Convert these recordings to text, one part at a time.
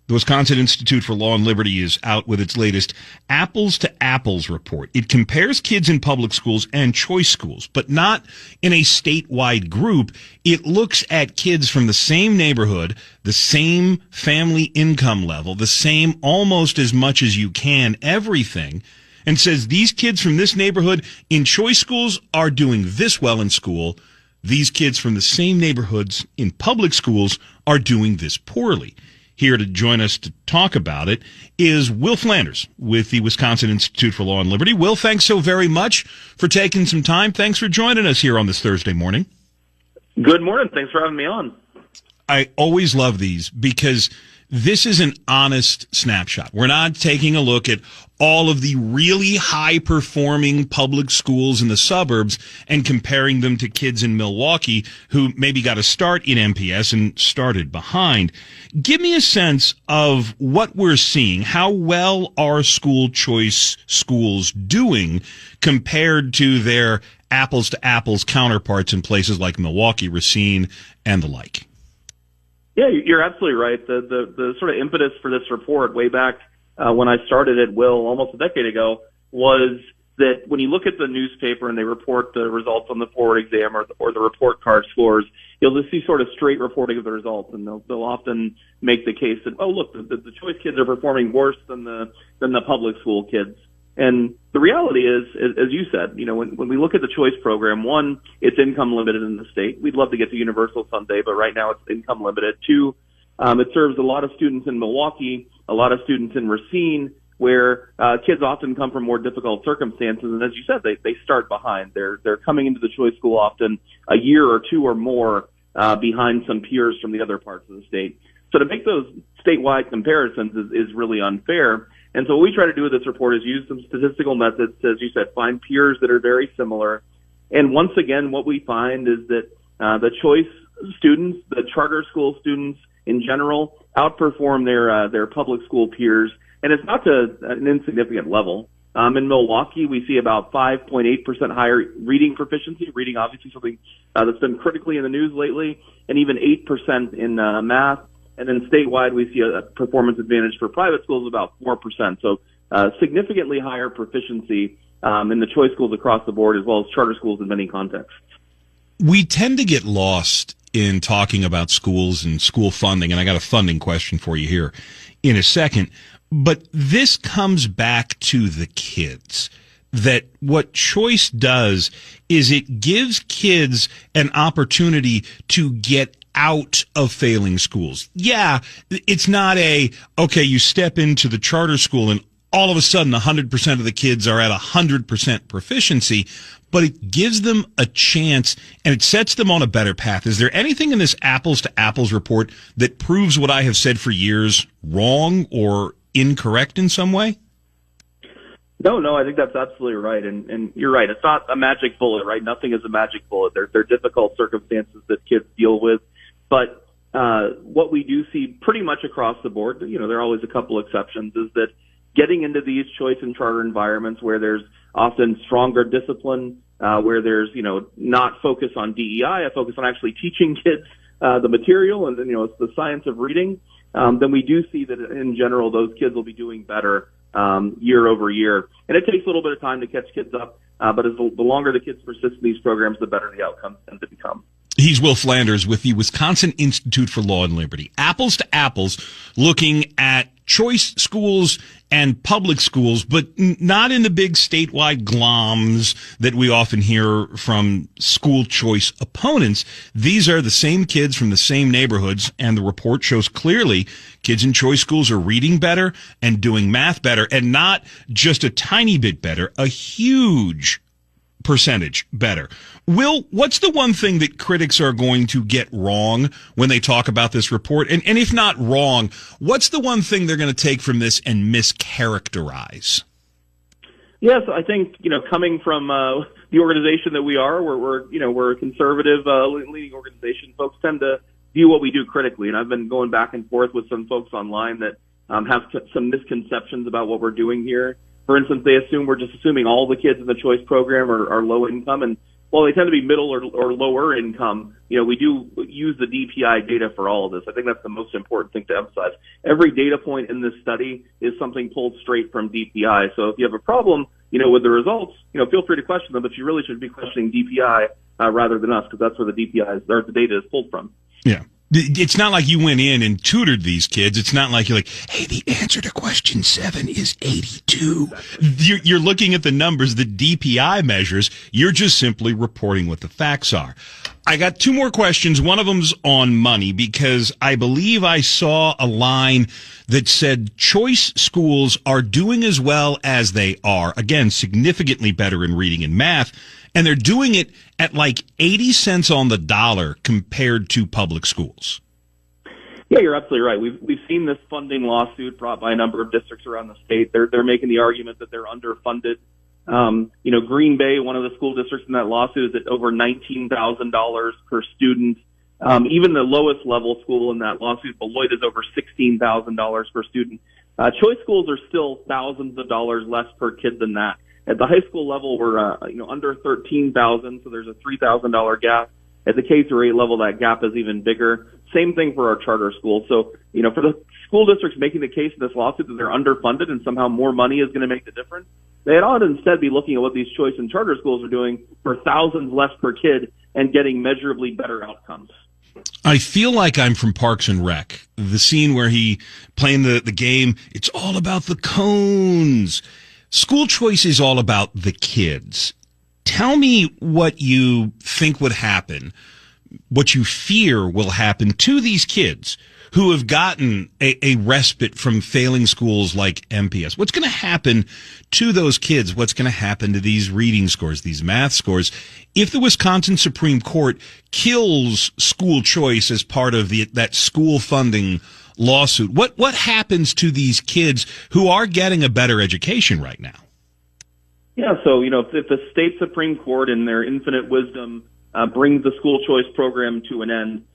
The Wisconsin Institute for Law and Liberty is out with its latest Apples to Apples report. It compares kids in public schools and choice schools, but not in a statewide group. It looks at kids from the same neighborhood, the same family income level, the same almost as much as you can everything, and says these kids from this neighborhood in choice schools are doing this well in school. These kids from the same neighborhoods in public schools are doing this poorly. Here to join us to talk about it is Will Flanders with the Wisconsin Institute for Law and Liberty. Will, thanks so very much for taking some time. Thanks for joining us here on this Thursday morning. Good morning. Thanks for having me on. I always love these because this is an honest snapshot. We're not taking a look at all of the really high-performing public schools in the suburbs and comparing them to kids in Milwaukee who maybe got a start in MPS and started behind. Give me a sense of what we're seeing. How well are school choice schools doing compared to their apples-to-apples counterparts in places like Milwaukee, Racine, and the like? Yeah, you're absolutely right. The sort of impetus for this report way back when I started at Will almost a decade ago was that when you look at the newspaper and they report the results on the forward exam or the report card scores, you'll just see sort of straight reporting of the results, and they'll often make the case that, oh, look, the choice kids are performing worse than the public school kids. And the reality is, as you said, when we look at the choice program, one, it's income limited in the state. We'd love to get to universal someday, but right now it's income limited. Two, it serves a lot of students in Milwaukee, a lot of students in Racine, where kids often come from more difficult circumstances. And as you said, they start behind. They're coming into the choice school often a year or two or more behind some peers from the other parts of the state. So to make those statewide comparisons is really unfair. And so what we try to do with this report is use some statistical methods to, as you said, find peers that are very similar. And once again, what we find is that the choice students, the charter school students in general, outperform their public school peers. And it's not to an insignificant level. In Milwaukee, we see about 5.8% higher reading proficiency, reading obviously something that's been critically in the news lately, and even 8% in math. And then statewide, we see a performance advantage for private schools of about 4%. So significantly higher proficiency in the choice schools across the board, as well as charter schools in many contexts. We tend to get lost in talking about schools and school funding, and I got a funding question for you here in a second. But this comes back to the kids. That what choice does is it gives kids an opportunity to get out of failing schools. Yeah, it's not okay, you step into the charter school and all of a sudden 100% of the kids are at 100% proficiency, but it gives them a chance and it sets them on a better path. Is there anything in this apples to apples report that proves what I have said for years wrong or incorrect in some way? No, I think that's absolutely right. And you're right. It's not a magic bullet, right? Nothing is a magic bullet. They're difficult circumstances that kids deal with. But what we do see pretty much across the board, there are always a couple exceptions, is that getting into these choice and charter environments where there's often stronger discipline, where there's, not focus on DEI, a focus on actually teaching kids the material and, it's the science of reading, then we do see that in general those kids will be doing better year over year. And it takes a little bit of time to catch kids up, but as the longer the kids persist in these programs, the better the outcomes tend to become. He's Will Flanders with the Wisconsin Institute for Law and Liberty. Apples to apples, looking at choice schools and public schools, but not in the big statewide gloms that we often hear from school choice opponents. These are the same kids from the same neighborhoods, and the report shows clearly kids in choice schools are reading better and doing math better, and not just a tiny bit better, a huge percentage better. Will, what's the one thing that critics are going to get wrong when they talk about this report? And if not wrong, what's the one thing they're going to take from this and mischaracterize? Yes, I think, coming from the organization that we are, we're a conservative leading organization. Folks tend to view what we do critically, and I've been going back and forth with some folks online that have some misconceptions about what we're doing here. For instance, they assume we're just assuming all the kids in the choice program are low income, and while they tend to be middle or lower income, we do use the DPI data for all of this. I think that's the most important thing to emphasize. Every data point in this study is something pulled straight from DPI. So if you have a problem, with the results, feel free to question them, but you really should be questioning DPI rather than us, because that's where the data is pulled from. Yeah. It's not like you went in and tutored these kids. It's not like you're like, hey, the answer to question 7 is 82. You're looking at the numbers that DPI measures. You're just simply reporting what the facts are. I got 2 more questions. One of them's on money, because I believe I saw a line that said choice schools are doing as well as they are. Again, significantly better in reading and math. And they're doing it at like 80 cents on the dollar compared to public schools. Yeah, you're absolutely right. We've seen this funding lawsuit brought by a number of districts around the state. They're making the argument that they're underfunded. Green Bay, one of the school districts in that lawsuit, is at over $19,000 per student. Even the lowest level school in that lawsuit, Beloit, is over $16,000 per student. Choice schools are still thousands of dollars less per kid than that. At the high school level, we're under $13,000, so there's a $3,000 gap. At the K through 8 level, that gap is even bigger. Same thing for our charter schools. So, for the school districts making the case in this lawsuit that they're underfunded and somehow more money is going to make the difference, they ought to instead be looking at what these choice and charter schools are doing for thousands less per kid and getting measurably better outcomes. I feel like I'm from Parks and Rec. The scene where he playing the game, it's all about the cones. School choice is all about the kids. Tell me what you think would happen, what you fear will happen to these kids who have gotten a respite from failing schools like MPS. What's going to happen to those kids? What's going to happen to these reading scores, these math scores, if the Wisconsin Supreme Court kills school choice as part of that school funding lawsuit? What happens to these kids who are getting a better education right now? Yeah, so, if the state Supreme Court in their infinite wisdom brings the school choice program to an end,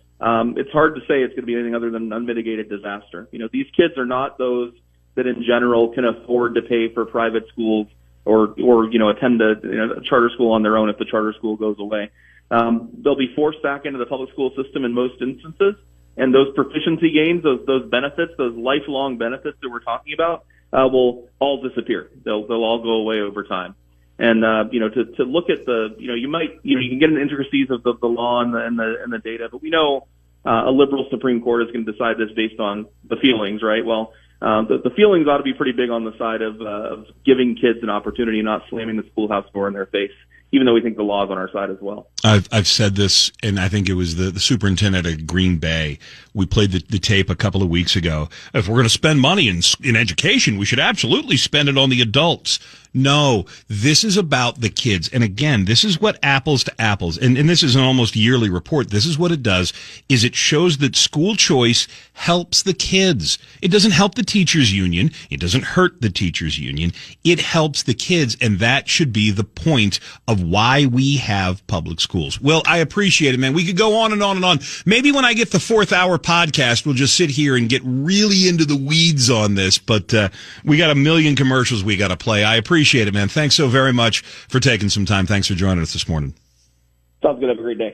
it's hard to say it's going to be anything other than an unmitigated disaster. These kids are not those that in general can afford to pay for private schools or attend a charter school on their own if the charter school goes away. They'll be forced back into the public school system in most instances. And those proficiency gains, those benefits, those lifelong benefits that we're talking about, will all disappear. They'll all go away over time. And to look at you can get into intricacies of the law and the data, but we know a liberal Supreme Court is going to decide this based on the feelings, right? Well, the feelings ought to be pretty big on the side of giving kids an opportunity, not slamming the schoolhouse door in their face, even though we think the law is on our side as well. I've said this, and I think it was the superintendent at Green Bay. We played the tape a couple of weeks ago. If we're going to spend money in education, we should absolutely spend it on the adults. No, this is about the kids. And again, this is what Apples to Apples, and this is an almost yearly report. This is what it does, is it shows that school choice helps the kids. It doesn't help the teachers union. It doesn't hurt the teachers union. It helps the kids, and that should be the point of why we have public schools. Well, I appreciate it, man. We could go on and on and on. Maybe when I get the 4th hour podcast, we'll just sit here and get really into the weeds on this, but we got a million commercials we got to play. I appreciate it, man. Thanks so very much for taking some time. Thanks for joining us this morning. Sounds good. Have a great day.